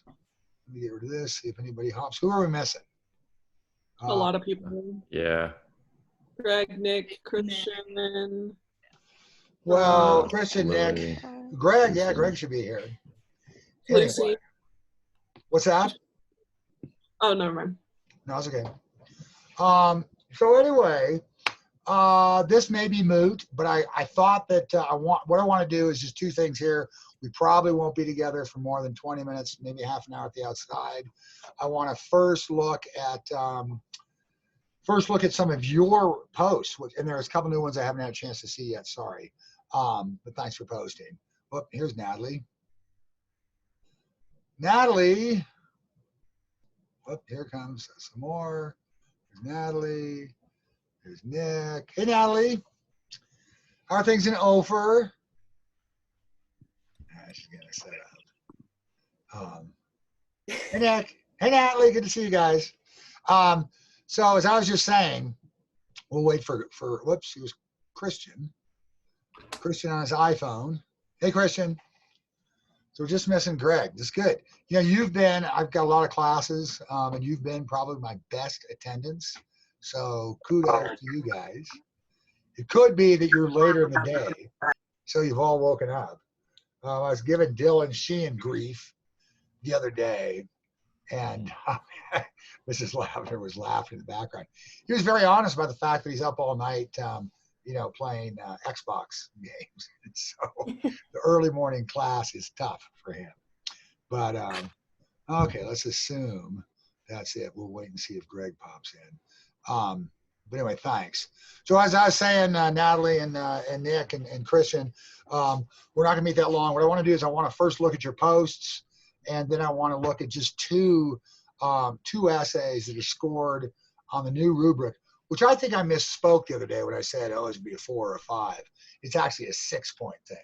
Let me get rid of this, see if anybody hops. Who are we missing? A lot of people. Yeah. Greg, Nick, Christian. Well, Christian, Lily. Nick, Greg. Lucy. Yeah, Greg should be here. Lucy. Anyway. What's that? Oh, never mind. No, it's okay. So anyway, this may be moot, but I thought that what I want to do is just two things here. We probably won't be together for more than 20 minutes, maybe half an hour at the outside. I want to first look at some of your posts, and there's a couple new ones I haven't had a chance to see yet. Sorry, but thanks for posting. Oh, here's Natalie. Natalie. Oh, here comes some more. There's Natalie. There's Nick. Hey, Natalie. How are things in Ophir? She's getting set up. Hey, Nick. Hey, Natalie. Good to see you guys. So as I was just saying, we'll wait for whoops, he was Christian. Christian on his iPhone. Hey, Christian. So we're just missing Greg. That's good. You know, I've got a lot of classes, and you've been probably my best attendance. So kudos to you guys. It could be that you're later in the day, so you've all woken up. I was giving Dylan Sheehan grief the other day, and Mrs. Lavender was laughing in the background. He was very honest about the fact that he's up all night, playing Xbox games. And so the early morning class is tough for him. But okay, let's assume that's it. We'll wait and see if Greg pops in. But anyway, thanks. So as I was saying, Natalie and Nick and Christian, we're not gonna meet that long. What I want to do is I want to first look at your posts, and then I want to look at just two essays that are scored on the new rubric, which I think I misspoke the other day when I said, oh, it's be a 4 or a 5. It's actually a 6-point thing.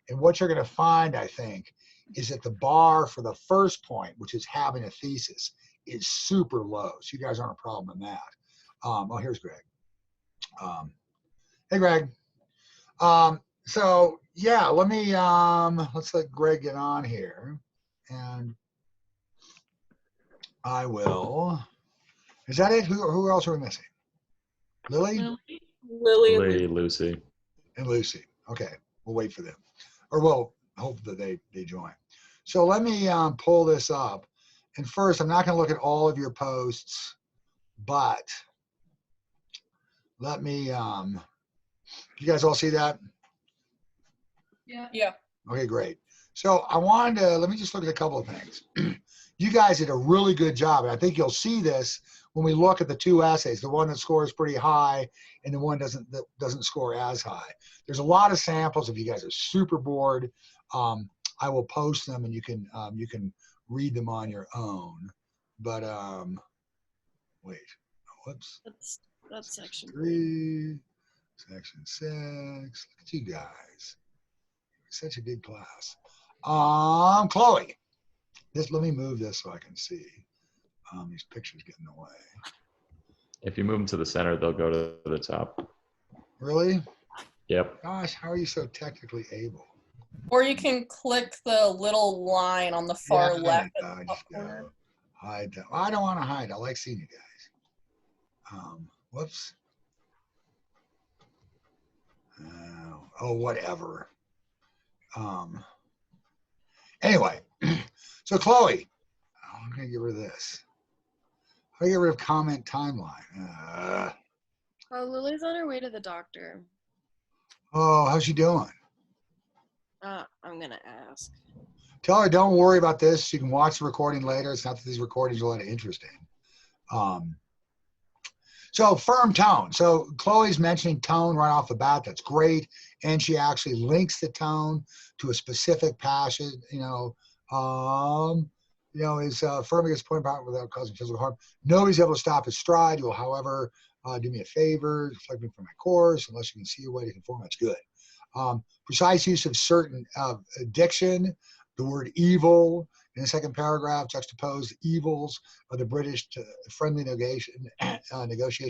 And what you're going to find, I think, is that the bar for the first point, which is having a thesis, is super low. So you guys aren't a problem in that. Oh, here's Greg. Hey, Greg. So yeah, let's let Greg get on here, and I will. Is that it? Who else are we missing? Lily? Lily. Lucy. And Lucy. Okay, we'll wait for them, or we'll hope that they join. So let me pull this up, and first, I'm not going to look at all of your posts, but let me. You guys all see that? Yeah. Okay, great. So let me just look at a couple of things. You guys did a really good job, and I think you'll see this when we look at the two essays, the one that scores pretty high and the one that doesn't score as high. There's a lot of samples. If you guys are super bored, I will post them, and you can read them on your own. But wait, whoops. That's section 3, section 6. Look at you guys. Such a good class. Chloe. Let me move this so I can see. These pictures get in the way. If you move them to the center, they'll go to the top. Really? Yep. Gosh, how are you so technically able? Or you can click the little line on the far left. I just gotta hide that. I don't want to hide. I like seeing you guys. Whoops. Oh, whatever. Anyway, so Chloe, I'm gonna get rid of this. How do I get rid of comment timeline? Lily's on her way to the doctor. Oh, how's she doing? I'm gonna ask. Tell her don't worry about this. She can watch the recording later. It's not that these recordings are a lot of interest in. So firm tone. So Chloe's mentioning tone right off the bat. That's great. And she actually links the tone to a specific passage, is firm against point out without causing physical harm. Nobody's able to stop his stride. You will, however, do me a favor, reflect me from my course, unless you can see your way to conform. That's good. Precise use of certain diction, the word evil in the second paragraph, juxtapose the evils of the British to friendly negotiation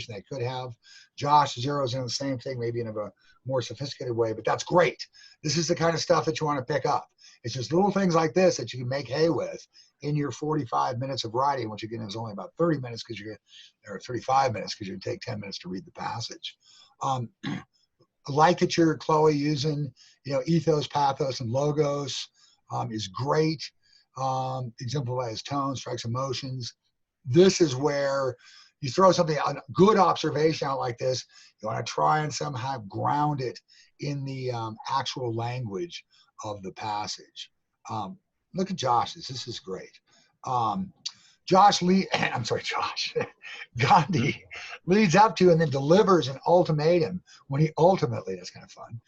they could have. Josh zeroes in the same thing, maybe in a more sophisticated way, but that's great. This is the kind of stuff that you want to pick up. It's just little things like this that you can make hay with, in your 45 minutes of writing, which again is only about 30 minutes because or 35 minutes because you take 10 minutes to read the passage. I like that you're, Chloe, using, ethos, pathos, and logos is great. Exemplifies tone, strikes emotions. This is where you throw something, a good observation out like this, you want to try and somehow ground it in the actual language of the passage. Look at Josh's. This is great. Gandhi leads up to and then delivers an ultimatum when he ultimately, that's kind of fun,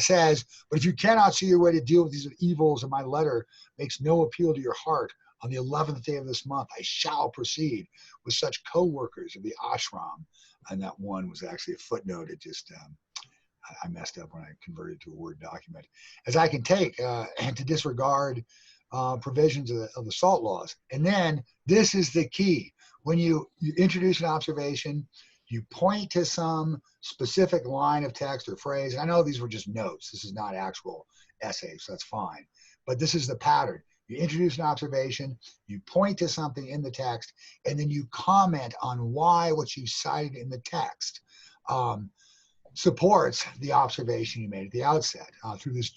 says, but if you cannot see your way to deal with these evils and my letter makes no appeal to your heart, on the 11th day of this month, I shall proceed with such co-workers of the ashram. And that one was actually a footnote. It just, I messed up when I converted to a Word document. As I can take and to disregard provisions of the SALT laws. And then this is the key. When you introduce an observation, you point to some specific line of text or phrase. And I know these were just notes. This is not actual essays, so that's fine. But this is the pattern. You introduce an observation, you point to something in the text, and then you comment on why what you cited in the text supports the observation you made at the outset. Through this,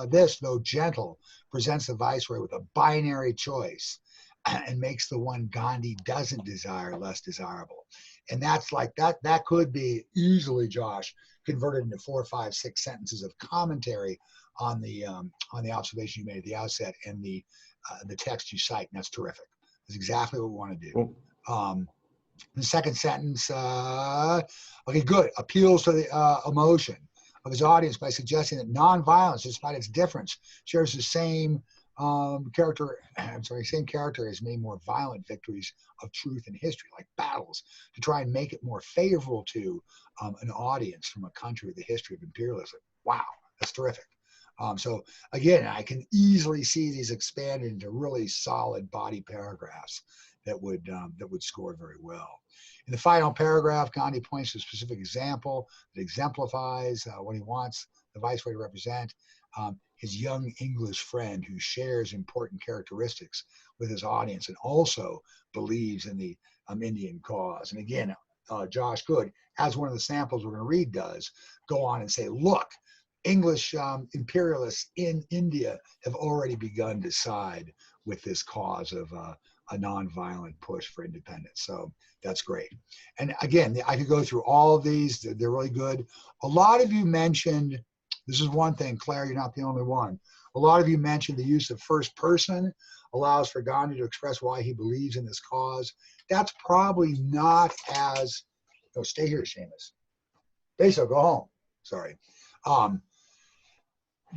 this, though gentle, presents the viceroy with a binary choice and makes the one Gandhi doesn't desire less desirable. And that's like that could be easily, Josh, converted into 4, 5, 6 sentences of commentary on the observation you made at the outset and the text you cite, and that's terrific. That's exactly what we want to do. Cool. The second sentence, okay, good, appeals to the emotion of his audience by suggesting that nonviolence, despite its difference, shares the same same character as many more violent victories of truth in history, like battles, to try and make it more favorable to an audience from a country with a history of imperialism. Wow, that's terrific. So again, I can easily see these expanded into really solid body paragraphs that would score very well. In the final paragraph, Gandhi points to a specific example that exemplifies what he wants the viceroy to represent. His young English friend who shares important characteristics with his audience and also believes in the Indian cause. And again, Josh could, as one of the samples we're going to read does, go on and say, look, English imperialists in India have already begun to side with this cause of a nonviolent push for independence. So that's great. And again, I could go through all of these. They're really good. A lot of you mentioned, this is one thing, Claire, you're not the only one. A lot of you mentioned the use of first person allows for Gandhi to express why he believes in this cause. That's probably not as, oh, stay here, Seamus. Beso, go home. Sorry.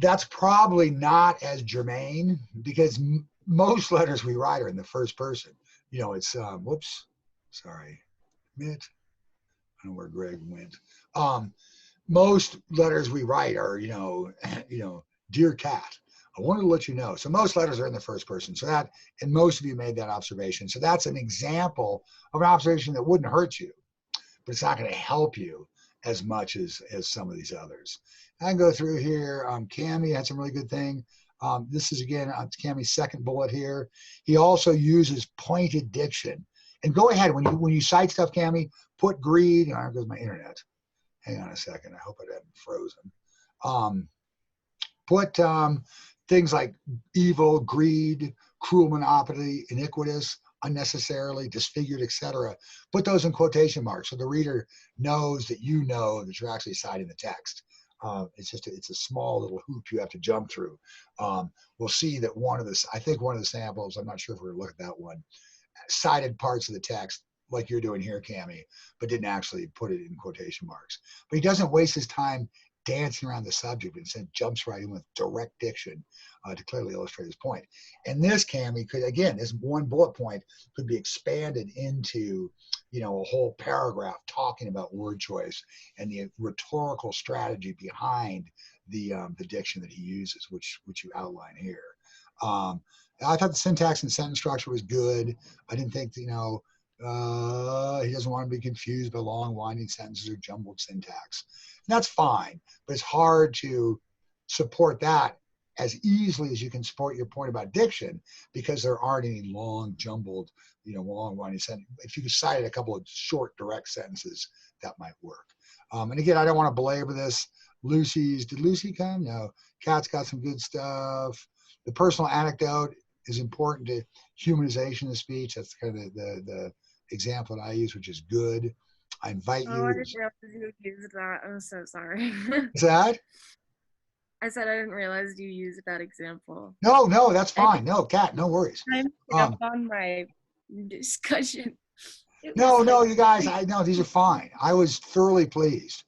That's probably not as germane because most letters we write are in the first person. It's, whoops, sorry, Mitt. I don't know where Greg went. Most letters we write are, dear cat, I wanted to let you know. So most letters are in the first person. So that, and most of you made that observation. So that's an example of an observation that wouldn't hurt you, but it's not going to help you as much as some of these others. I can go through here. Cami had some really good thing. This is, again, Cami's second bullet here. He also uses pointed diction. And go ahead, when you cite stuff, Cami, put greed, there goes my internet. Hang on a second, I hope it hasn't frozen. Put things like evil, greed, cruel monopoly, iniquitous, unnecessarily, disfigured, etc. Put those in quotation marks so the reader knows that you know that you're actually citing the text. It's a small little hoop you have to jump through. We'll see that I think one of the samples, I'm not sure if we're going to look at that one, cited parts of the text like you're doing here, Cami, but didn't actually put it in quotation marks. But he doesn't waste his time dancing around the subject, instead jumps right in with direct diction to clearly illustrate his point. And this, Cami, could, again, this one bullet point could be expanded into, a whole paragraph talking about word choice and the rhetorical strategy behind the diction that he uses, which you outline here. I thought the syntax and sentence structure was good. I didn't think, he doesn't want to be confused by long, winding sentences or jumbled syntax. And that's fine, but it's hard to support that as easily as you can support your point about diction, because there aren't any long, jumbled, long winding sentences. If you decided a couple of short, direct sentences, that might work. And again, I don't want to belabor this. Did Lucy come? No. Kat's got some good stuff. The personal anecdote is important to humanization of speech. That's kind of the example that I use, which is good. I invite Oh, I you. didn't realize you used that. I'm so sorry. Is that? I said I didn't realize you used that example. No, that's fine. No, Kat, no worries. I'm up on my discussion. No, you guys, I know these are fine. I was thoroughly pleased.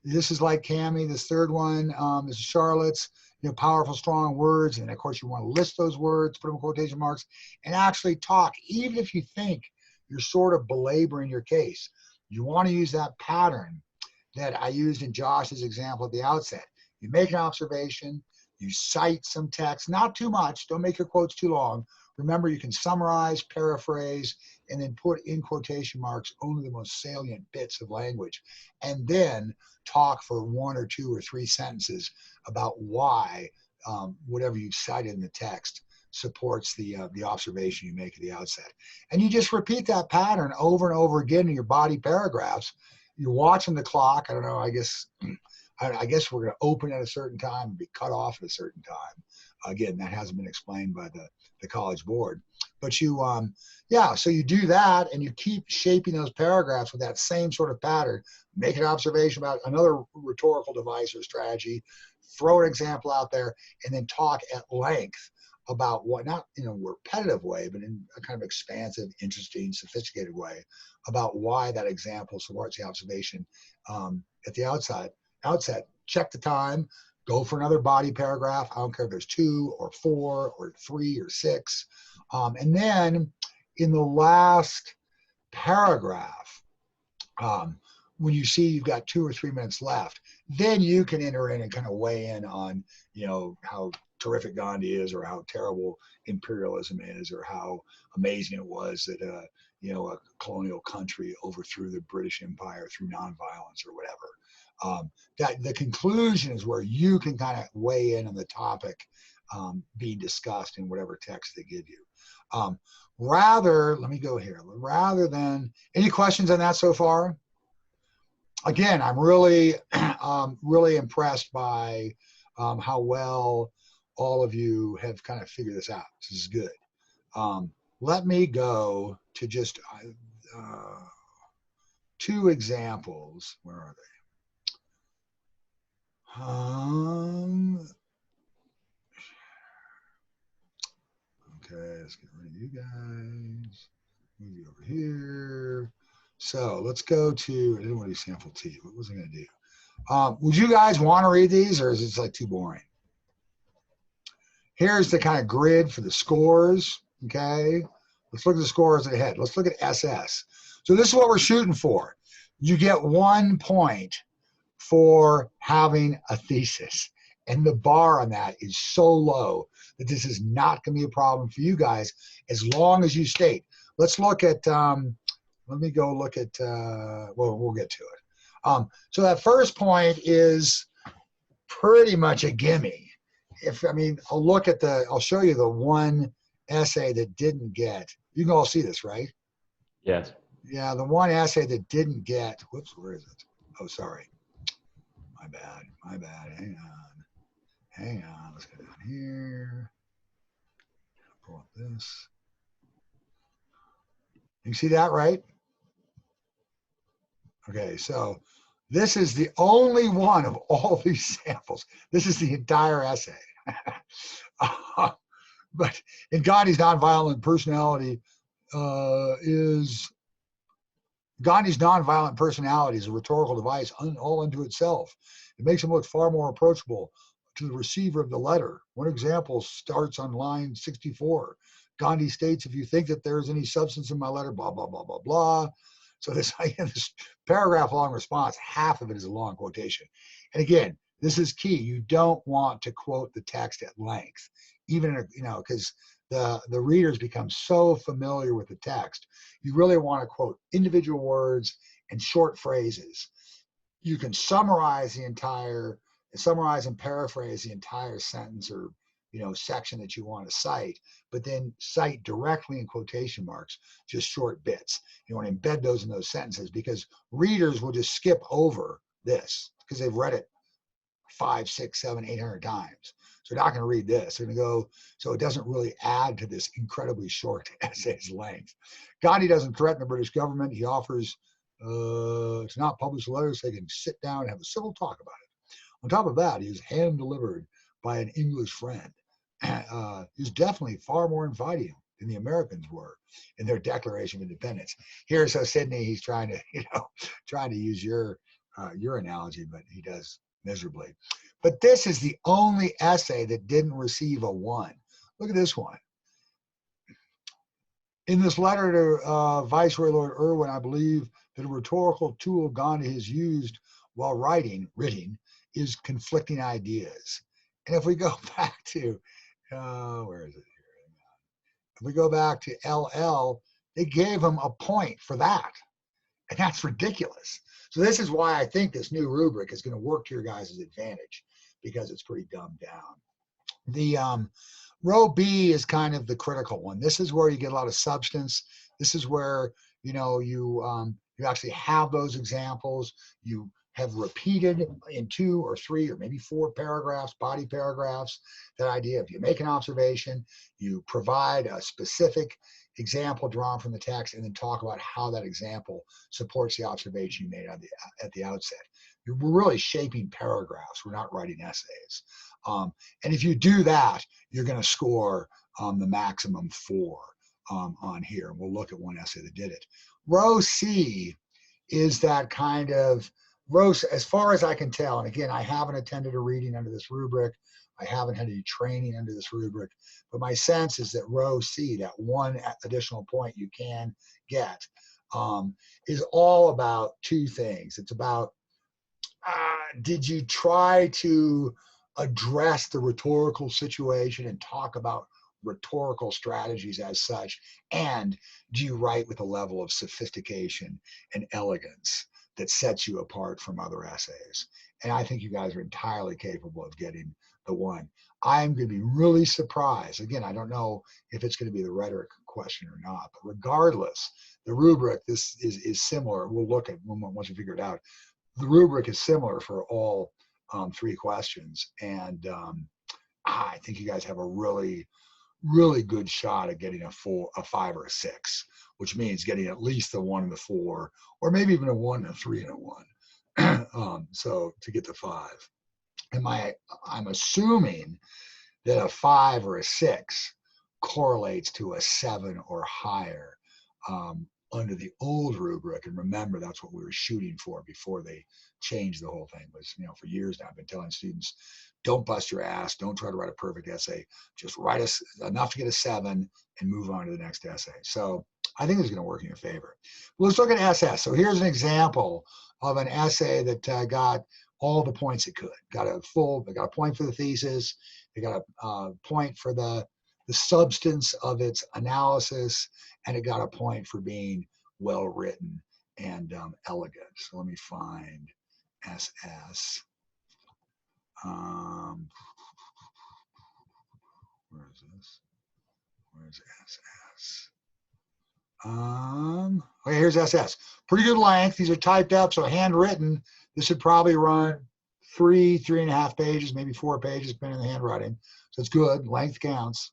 This is like Cammie, this third one, this is Charlotte's, powerful, strong words. And of course you want to list those words, put them in quotation marks, and actually talk, even if you think you're sort of belaboring your case. You want to use that pattern that I used in Josh's example at the outset. You make an observation, you cite some text, not too much, don't make your quotes too long. Remember, you can summarize, paraphrase, and then put in quotation marks only the most salient bits of language. And then talk for 1 or 2 or 3 sentences about why whatever you've cited in the text supports the observation you make at the outset. And you just repeat that pattern over and over again in your body paragraphs. You're watching the clock. I don't know, I guess we're going to open at a certain time and be cut off at a certain time. Again, that hasn't been explained by the College Board. But so you do that and you keep shaping those paragraphs with that same sort of pattern. Make an observation about another rhetorical device or strategy, throw an example out there, and then talk at length about what, not in a repetitive way, but in a kind of expansive, interesting, sophisticated way, about why that example supports the observation at the outset. Check the time, go for another body paragraph. I don't care if there's 2 or 4 or 3 or 6. And then in the last paragraph, when you see you've got 2 or 3 minutes left, then you can enter in and kind of weigh in on, how terrific Gandhi is, or how terrible imperialism is, or how amazing it was that a colonial country overthrew the British Empire through nonviolence or whatever. That the conclusion is where you can kind of weigh in on the topic being discussed in whatever text they give you. Let me go here. Rather than, any questions on that so far? Again, I'm really, really impressed by how well all of you have kind of figured this out. This is good. Let me go to just 2 examples. Where are they? Okay, let's get rid of you guys. Move you over here. So let's go to, I didn't want to do sample T. What was I going to do? Would you guys want to read these, or is it like too boring? Here's the kind of grid for the scores, okay? Let's look at the scores ahead. Let's look at SS. So this is what we're shooting for. You get 1 point for having a thesis. And the bar on that is so low that this is not going to be a problem for you guys as long as you state. Let's look at, let me go look at, we'll get to it. So that first point is pretty much a gimme. I'll show you the one essay that didn't get, you can all see this, right? Yes. Yeah, the one essay that didn't get, whoops, where is it? Oh, sorry. My bad. Hang on, let's go down here. Pull up this. You see that, right? Okay, so this is the only one of all these samples. This is the entire essay. But in Gandhi's nonviolent personality Gandhi's nonviolent personality is a rhetorical device all unto itself. It makes him look far more approachable to the receiver of the letter. One example starts on line 64. Gandhi states, if you think that there's any substance in my letter, blah, blah, blah, blah, blah. So this paragraph long response, half of it is a long quotation. And again, this is key. You don't want to quote the text at length, even, because the readers become so familiar with the text. You really want to quote individual words and short phrases. You can summarize the entire summarize and paraphrase the entire sentence or section that you want to cite, but then cite directly in quotation marks, just short bits. You want to embed those in those sentences because readers will just skip over this because they've read it 5, 6, 7, 800 times. So they're not going to read this. They're going to go, so it doesn't really add to this incredibly short essay's length. Gandhi doesn't threaten the British government. He offers to not publish letters so they can sit down and have a civil talk about it. On top of that, he was hand-delivered by an English friend. He's definitely far more inviting than the Americans were in their Declaration of Independence. Here's Sidney, he's trying to use your analogy, but he does miserably. But this is the only essay that didn't receive a 1. Look at this one. In this letter to Viceroy Lord Irwin, I believe that a rhetorical tool Gandhi has used while writing is conflicting ideas. And if we go back to, where is it here? If we go back to LL, they gave him a point for that. And that's ridiculous. So this is why I think this new rubric is going to work to your guys' advantage because it's pretty dumbed down. The row B is kind of the critical one. This is where you get a lot of substance. This is where, you actually have those examples. You have repeated in 2 or 3 or maybe 4 paragraphs, body paragraphs, that idea of you make an observation, you provide a specific example drawn from the text, and then talk about how that example supports the observation you made at the outset. We're really shaping paragraphs. We're not writing essays. And if you do that, you're going to score the maximum 4 on here. We'll look at one essay that did it. Row C is that kind of as far as I can tell, and again, I haven't attended a reading under this rubric. I haven't had any training under this rubric, but my sense is that row C, that one additional point you can get, is all about 2 things. It's about, did you try to address the rhetorical situation and talk about rhetorical strategies as such, and do you write with a level of sophistication and elegance that sets you apart from other essays? And I think you guys are entirely capable of getting the 1. I'm going to be really surprised. Again, I don't know if it's going to be the rhetoric question or not, but regardless, the rubric, this is similar. We'll look at once we figure it out. The rubric is similar for all 3 questions. And I think you guys have a really, really good shot at getting a 5 or a 6, which means getting at least the 1 and the 4, or maybe even a 1 and a 3 and a 1. So to get the 5. I'm assuming that a 5 or a 6 correlates to a 7 or higher under the old rubric. And remember, that's what we were shooting for before they changed the whole thing. Was, for years now, I've been telling students, don't bust your ass. Don't try to write a perfect essay. Just write enough to get a 7 and move on to the next essay. So I think it's going to work in your favor. Well, let's look at SS. So here's an example of an essay that got all the points it could. They got a point for the thesis. They got a point for the substance of its analysis, and it got a point for being well written and elegant. So let me find SS. Where is this? Where's SS? Okay, here's SS. Pretty good length. These are typed up, so handwritten. This would probably run 3.5 pages, maybe 4 pages, depending on the handwriting. So it's good. Length counts.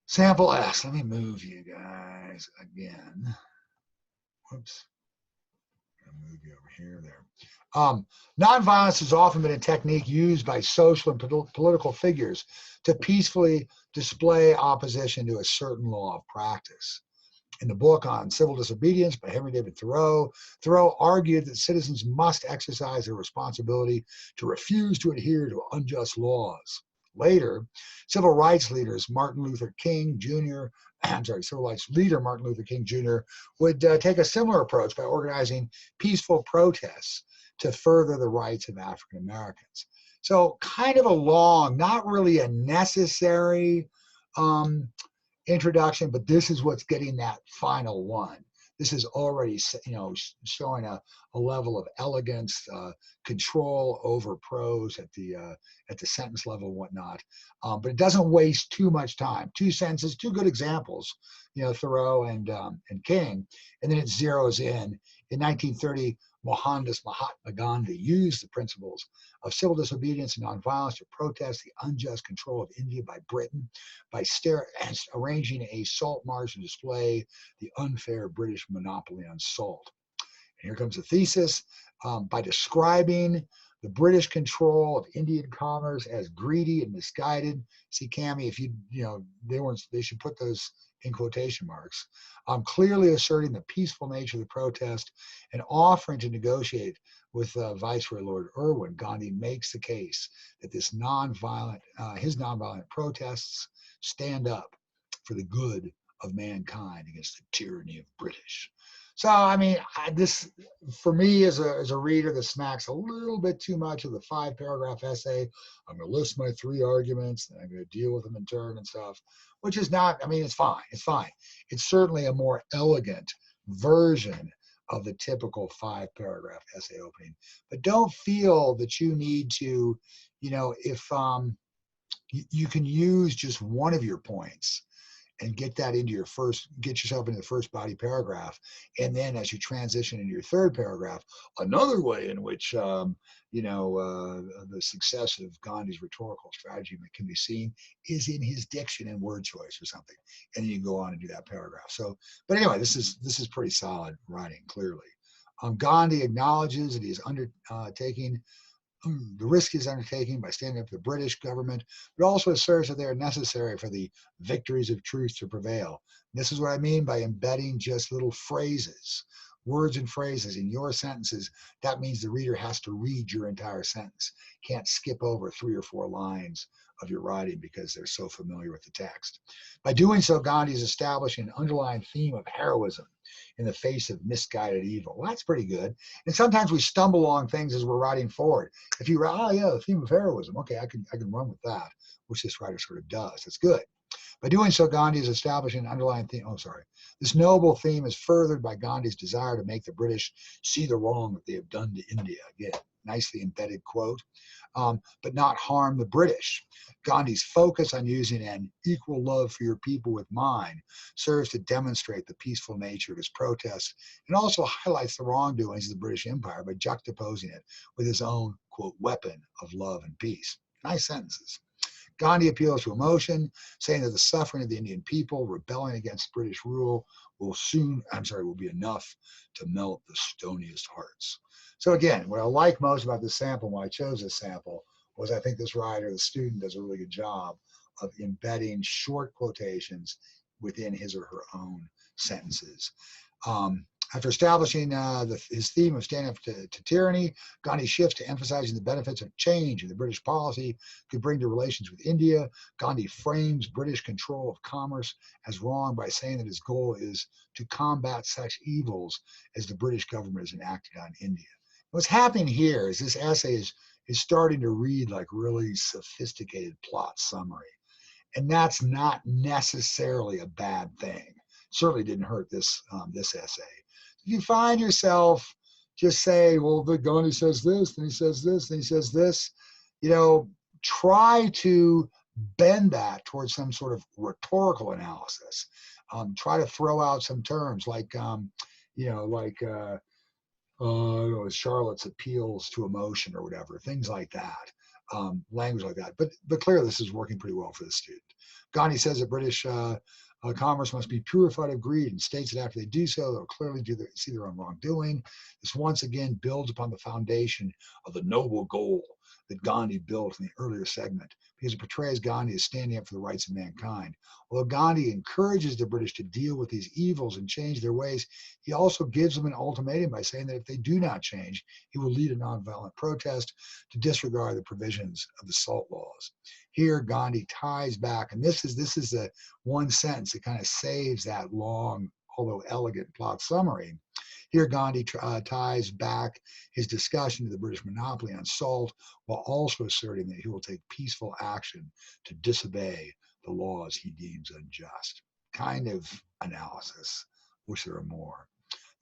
Sample S. Let me move you guys again. Whoops. I'm gonna move you over here. There. Nonviolence has often been a technique used by social and political figures to peacefully display opposition to a certain law of practice. In the book on civil disobedience by Henry David Thoreau, Thoreau argued that citizens must exercise their responsibility to refuse to adhere to unjust laws. Later, civil rights leader Martin Luther King Jr. would take a similar approach by organizing peaceful protests to further the rights of African Americans. So kind of a long, not really a necessary introduction, but this is what's getting that final 1. this is already, showing a level of elegance, control over prose at the sentence level and whatnot. But it doesn't waste too much time. Two sentences, two good examples, Thoreau and King, and then it zeroes in. In 1930, Mohandas Mahatma Gandhi used the principles of civil disobedience and nonviolence to protest the unjust control of India by Britain by arranging a salt march to display the unfair British monopoly on salt. And here comes the thesis. By describing the British control of Indian commerce as greedy and misguided. See, Cammie, if they should put those in quotation marks. Clearly asserting the peaceful nature of the protest and offering to negotiate with Viceroy Lord Irwin, Gandhi makes the case that his nonviolent protests stand up for the good of mankind against the tyranny of British. So, I mean, this, for me as a reader, this smacks a little bit too much of the 5-paragraph essay. I'm going to list my 3 arguments, and I'm going to deal with them in turn and stuff, which is not, I mean, it's fine. It's fine. It's certainly a more elegant version of the typical 5-paragraph essay opening. But don't feel that you need to, if you can use just one of your points and get yourself into the first body paragraph. And then as you transition into your 3rd paragraph, another way in which, the success of Gandhi's rhetorical strategy can be seen is in his diction and word choice or something. And then you can go on and do that paragraph. So, but anyway, this is pretty solid writing, clearly. Gandhi acknowledges that he is undertaking the risk is undertaken by standing up to the British government, but also asserts that they are necessary for the victories of truth to prevail. And this is what I mean by embedding just little phrases, words and phrases in your sentences. That means the reader has to read your entire sentence. Can't skip over 3 or 4 lines of your writing because they're so familiar with the text. By doing so, Gandhi is establishing an underlying theme of heroism in the face of misguided evil. Well, that's pretty good. And sometimes we stumble along things as we're writing forward. If you write, the theme of heroism, okay, I can run with that, which this writer sort of does. That's good. By doing so, Gandhi is establishing an underlying theme. This noble theme is furthered by Gandhi's desire to make the British see the wrong that they have done to India. Again, nicely embedded quote, but not harm the British. Gandhi's focus on using an equal love for your people with mine serves to demonstrate the peaceful nature of his protest and also highlights the wrongdoings of the British Empire by juxtaposing it with his own, quote, weapon of love and peace. Nice sentences. Gandhi appeals to emotion, saying that the suffering of the Indian people rebelling against British rule will be enough to melt the stoniest hearts. So again, what I like most about this sample, why I chose this sample, was I think this writer, the student, does a really good job of embedding short quotations within his or her own sentences. After establishing his theme of standing up to tyranny, Gandhi shifts to emphasizing the benefits of change in the British policy could bring to relations with India. Gandhi frames British control of commerce as wrong by saying that his goal is to combat such evils as the British government has enacted on India. What's happening here is this essay is starting to read like really sophisticated plot summary. And that's not necessarily a bad thing. Certainly didn't hurt this essay. If you find yourself just saying, well, Gandhi says this, then he says this, then he says this, try to bend that towards some sort of rhetorical analysis. Try to throw out some terms like, Charlotte's appeals to emotion or whatever, things like that, language like that. But clearly this is working pretty well for the student. Gandhi says that British commerce must be purified of greed and states that after they do so, they'll clearly see their own wrongdoing. This once again builds upon the foundation of the noble goal that Gandhi built in the earlier segment because it portrays Gandhi as standing up for the rights of mankind. Although Gandhi encourages the British to deal with these evils and change their ways, he also gives them an ultimatum by saying that if they do not change, he will lead a nonviolent protest to disregard the provisions of the salt laws. Here, Gandhi ties back, and this is the one sentence that kind of saves that long, although elegant plot summary. Here, Gandhi ties back his discussion of the British monopoly on salt while also asserting that he will take peaceful action to disobey the laws he deems unjust. Kind of analysis. Wish there were more.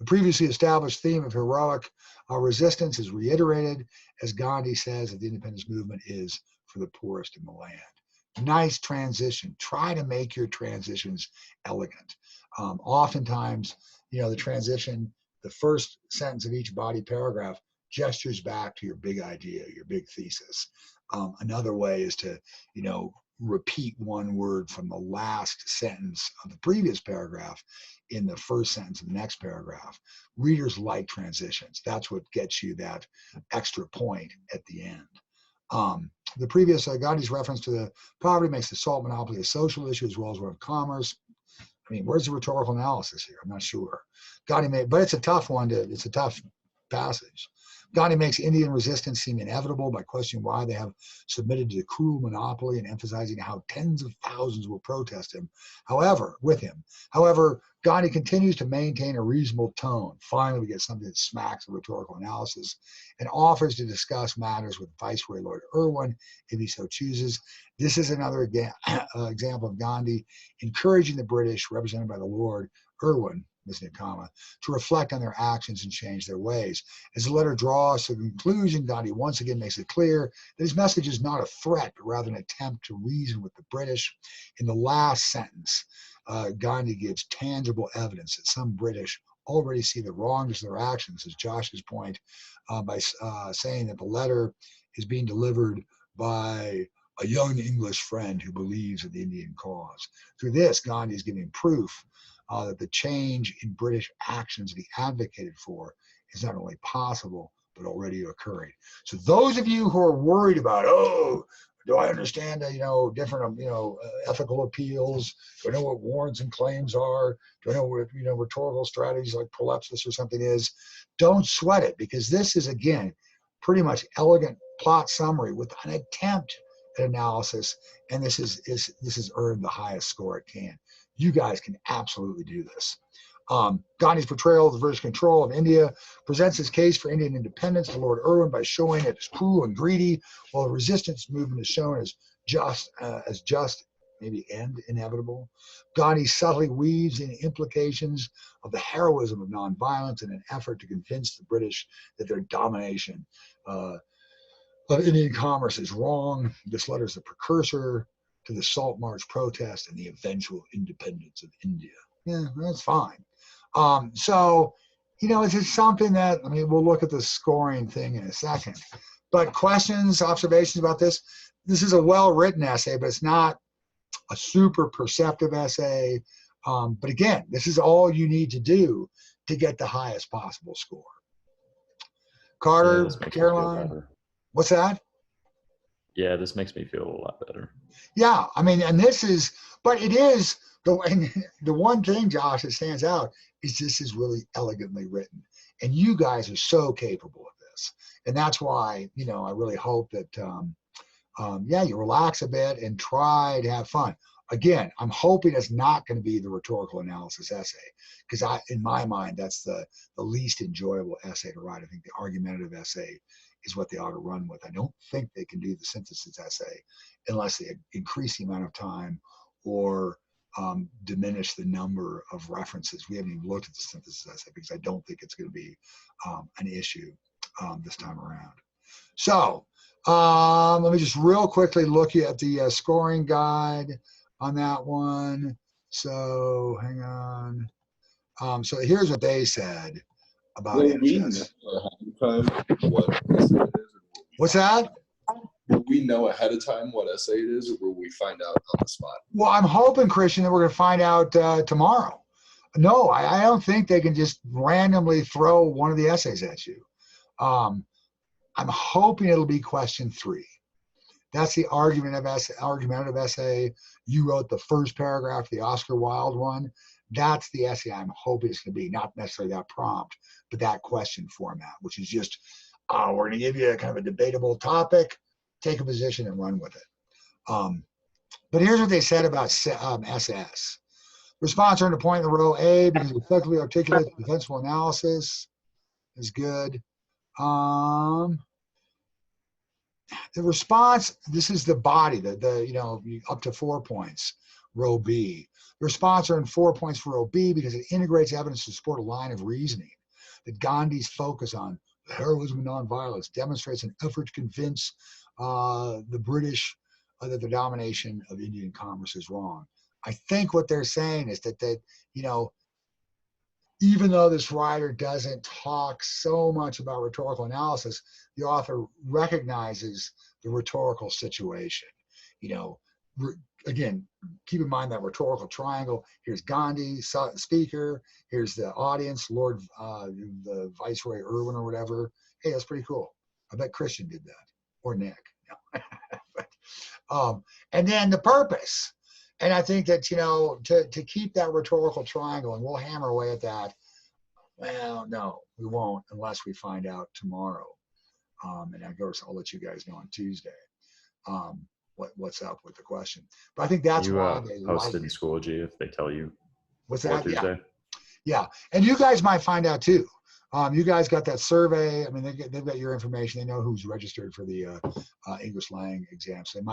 The previously established theme of heroic resistance is reiterated, as Gandhi says that the independence movement is for the poorest in the land. Nice transition. Try to make your transitions elegant. Oftentimes, the transition, the first sentence of each body paragraph gestures back to your big idea, your big thesis. Another way is to, repeat one word from the last sentence of the previous paragraph in the first sentence of the next paragraph. Readers like transitions. That's what gets you that extra point at the end. The previous Gandhi's reference to the poverty makes the salt monopoly a social issue as well as one of commerce. I mean, where's the rhetorical analysis here? I'm not sure. Gandhi made, but it's a tough one. It's a tough passage. Gandhi makes Indian resistance seem inevitable by questioning why they have submitted to the cruel monopoly and emphasizing how tens of thousands will protest with him. However, Gandhi continues to maintain a reasonable tone. Finally, we get something that smacks of rhetorical analysis and offers to discuss matters with Viceroy Lord Irwin if he so chooses. This is another example of Gandhi encouraging the British, represented by the Lord Irwin, to reflect on their actions and change their ways. As the letter draws to the conclusion, Gandhi once again makes it clear that his message is not a threat, but rather an attempt to reason with the British. In the last sentence, Gandhi gives tangible evidence that some British already see the wrongness of their actions, as Josh's point, by saying that the letter is being delivered by a young English friend who believes in the Indian cause. Through this, Gandhi is giving proof that the change in British actions that he advocated for is not only possible, but already occurring. So those of you who are worried about, do I understand, different, ethical appeals? Do I know what warrants and claims are? Do I know what, rhetorical strategies like prolepsis or something is? Don't sweat it, because this is, again, pretty much elegant plot summary with an attempt at analysis, and this has earned the highest score it can. You guys can absolutely do this. Gandhi's portrayal of the British control of India presents his case for Indian independence to Lord Irwin by showing it as cruel and greedy, while the resistance movement is shown as just, maybe inevitable. Gandhi subtly weaves in implications of the heroism of nonviolence in an effort to convince the British that their domination of Indian commerce is wrong. This letter is the precursor to the Salt March protest and the eventual independence of India. Yeah, that's fine. It's just something that, we'll look at the scoring thing in a second. But questions, observations about this? This is a well-written essay, but it's not a super perceptive essay. But again, this is all you need to do to get the highest possible score. Carter, Caroline, what's that? Yeah, this makes me feel a lot better. Yeah, and this is, but it is, the one thing, Josh, that stands out is this is really elegantly written. And you guys are so capable of this. And that's why, I really hope that, you relax a bit and try to have fun. Again, I'm hoping it's not going to be the rhetorical analysis essay, because in my mind, that's the least enjoyable essay to write. I think the argumentative essay is what they ought to run with. I don't think they can do the synthesis essay unless they increase the amount of time or diminish the number of references. We haven't even looked at the synthesis essay because I don't think it's going to be an issue this time around. So let me just real quickly look at the scoring guide on that one. So hang on. So here's what they said about NHS. What's that? Will we know ahead of time what essay it is, or will we find out on the spot? Well, I'm hoping, Christian, that we're going to find out tomorrow. No, I don't think they can just randomly throw one of the essays at you. I'm hoping it'll be question 3. That's the argumentative essay. You wrote the first paragraph, the Oscar Wilde one. That's the essay I'm hoping it's going to be, not necessarily that prompt, but that question format, which is just, we're going to give you a kind of a debatable topic, take a position and run with it. But here's what they said about SS. Response earned a point in the row A because it effectively articulates defensible analysis. Is good. The response, this is the body, the up to 4 points, row B. The response earned 4 points for OB because it integrates evidence to support a line of reasoning that Gandhi's focus on the heroism of nonviolence demonstrates an effort to convince the British that the domination of Indian commerce is wrong. I think what they're saying is that you know, even though this writer doesn't talk so much about rhetorical analysis, the author recognizes the rhetorical situation. You know, again, keep in mind that rhetorical triangle. Here's Gandhi, speaker. Here's the audience, Lord, the Viceroy Irwin or whatever. Hey, that's pretty cool. I bet Christian did that, or Nick. but, and then the purpose. And I think that, you know, to keep that rhetorical triangle, and we'll hammer away at that. Well, no, we won't unless we find out tomorrow. And of course, I'll let you guys know on Tuesday what's up with the question. But I think that's why they posted like in it. Schoology if they tell you. What's before that? Yeah. Tuesday. Yeah, and you guys might find out too. You guys got that survey. I mean, they've got your information. They know who's registered for the English Lang exam. So they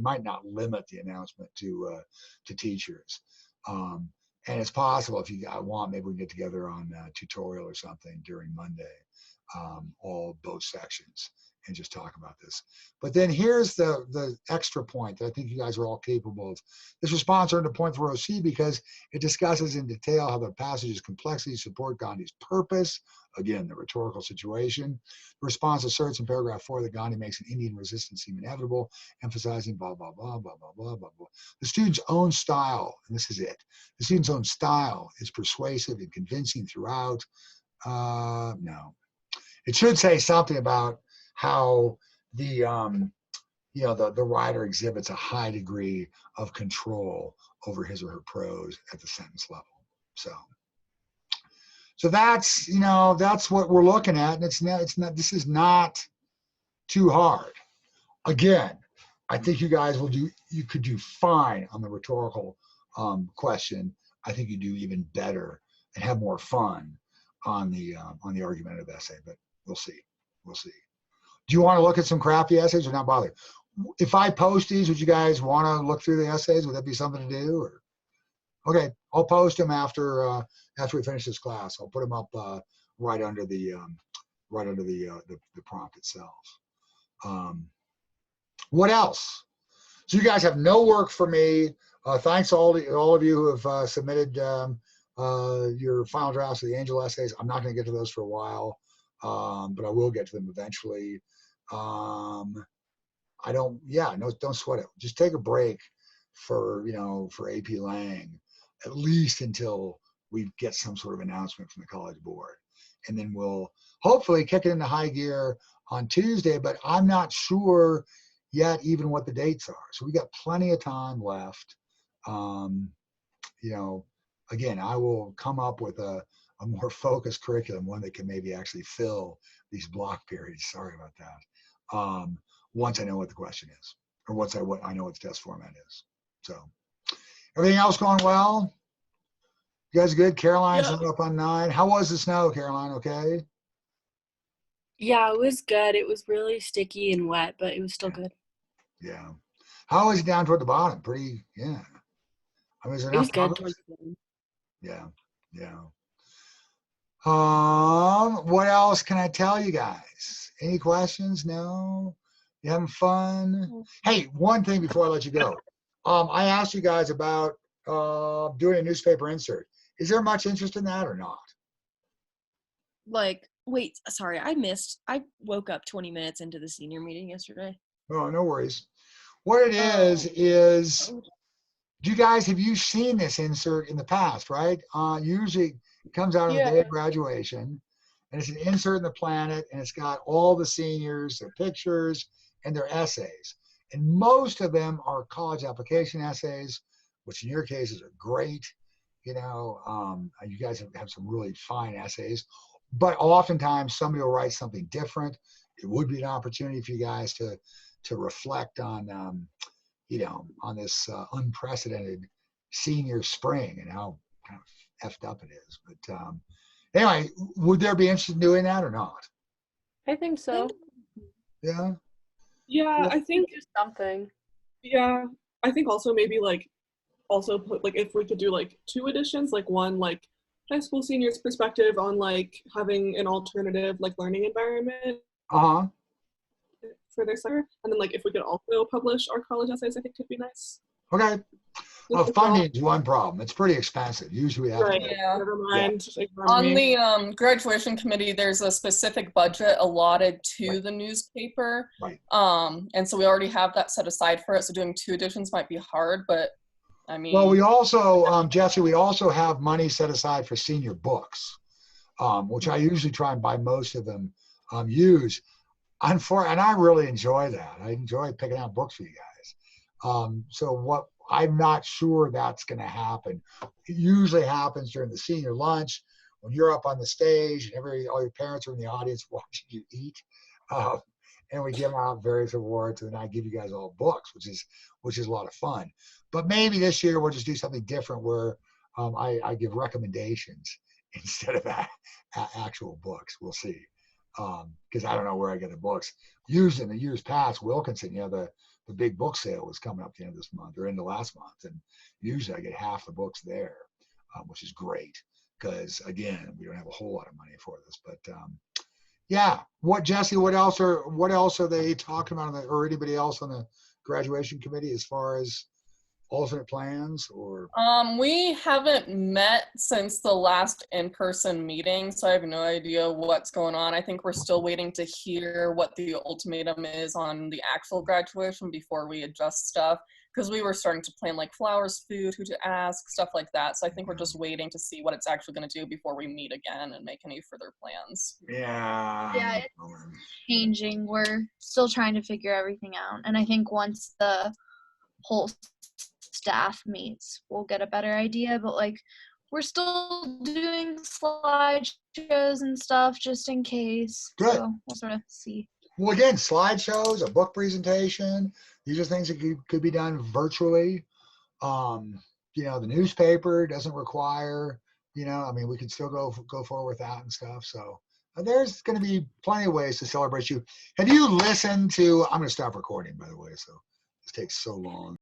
might not limit the announcement to teachers. And it's possible if you want, maybe we can get together on a tutorial or something during Monday, both sections, and just talk about this. But then here's the extra point that I think you guys are all capable of. This response earned a point for OC because it discusses in detail how the passage's complexities support Gandhi's purpose. Again, the rhetorical situation. The response asserts in paragraph 4 that Gandhi makes an Indian resistance seem inevitable, emphasizing blah, blah, blah, blah, blah, blah, blah, blah. The student's own style, and this is it, the student's own style is persuasive and convincing throughout. No. It should say something about how the writer exhibits a high degree of control over his or her prose at the sentence level. So that's, you know, that's what we're looking at, and it's not this is not too hard. Again, I think you guys you could do fine on the rhetorical question. I think you do even better and have more fun on the argumentative essay, but we'll see. Do you want to look at some crappy essays or not bother? If I post these, would you guys want to look through the essays? Would that be something to do? Or okay, I'll post them after we finish this class. I'll put them up right under the prompt itself. What else? So you guys have no work for me. Thanks to all of you who have submitted your final drafts of the Angel essays. I'm not going to get to those for a while, but I will get to them eventually. Don't sweat it. Just take a break for AP Lang, at least until we get some sort of announcement from the College Board. And then we'll hopefully kick it into high gear on Tuesday, but I'm not sure yet even what the dates are. So we got plenty of time left. Again, I will come up with a more focused curriculum, one that can maybe actually fill these block periods. Sorry about that. Once I know what the question is, or once I know what the test format is. So everything else going well? You guys good? Caroline's Yeah. up on 9. How was the snow, Caroline? Okay? Yeah, it was good. It was really sticky and wet, but it was still good. Yeah. How is it down toward the bottom? Pretty, yeah. I mean, is there It was enough good coverage? towards the end. Yeah. What else can I tell you guys? Any questions? No? You having fun? Hey, one thing before I let you go. I asked you guys about doing a newspaper insert. Is there much interest in that or not? Like, wait, sorry, I woke up 20 minutes into the senior meeting yesterday. Oh, no worries. What it is, have you seen this insert in the past, right? Usually it comes out on the day of graduation, and it's an insert in the Planet, and it's got all the seniors, their pictures, and their essays. And most of them are college application essays, which in your cases are great. You guys have some really fine essays, but oftentimes somebody will write something different. It would be an opportunity for you guys to reflect on, on this unprecedented senior spring and how kind of effed up it is. But anyway, would there be interest in doing that or not? I think so. Yeah. Yeah, I think Do something. Yeah, I think also maybe like also put like if we could do like 2 editions, like one like high school seniors perspective on like having an alternative like learning environment Uh-huh. for their summer, and then like if we could also publish our college essays, I think could be nice. Okay. Well, Just overall- funding is one problem. It's pretty expensive. Usually we have Right. to, Yeah. Never mind. Ignore On me. the graduation committee, there's a specific budget allotted to Right. the newspaper. Right. And so we already have that set aside for it. So doing 2 editions might be hard, but I mean, well, we also, Jesse, we also have money set aside for senior books, which I usually try and buy most of them used. And I really enjoy that. I enjoy picking out books for you guys. So what I'm not sure that's going to happen. It usually happens during the senior lunch when you're up on the stage and all your parents are in the audience watching you eat. And we give out various awards, and I give you guys all books, which is a lot of fun. But maybe this year we'll just do something different where I give recommendations instead of actual books. We'll see. Because I don't know where I get the books. Usually in the years past, Wilkinson, the big book sale was coming up at the end of this month or into last month. And usually I get half the books there, which is great because, again, we don't have a whole lot of money for this. But, yeah. Jesse, what else are they talking about, or anybody else on the graduation committee as far as alternate plans or? we haven't met since the last in-person meeting, so I have no idea what's going on. I think we're still waiting to hear what the ultimatum is on the actual graduation before we adjust stuff, because we were starting to plan like flowers, food, who to ask, stuff like that. So I think we're just waiting to see what it's actually going to do before we meet again and make any further plans. Yeah. Yeah, changing. We're still trying to figure everything out. And I think once the whole staff meets, we'll get a better idea. But like, we're still doing slideshows and stuff just in case. Good. So we'll sort of see. Well, again, slideshows, a book presentation. These are things that could be done virtually. The newspaper doesn't require, I mean, we could still go forward with that and stuff. So there's going to be plenty of ways to celebrate you. Have you listened to, I'm going to stop recording, by the way, so this takes so long.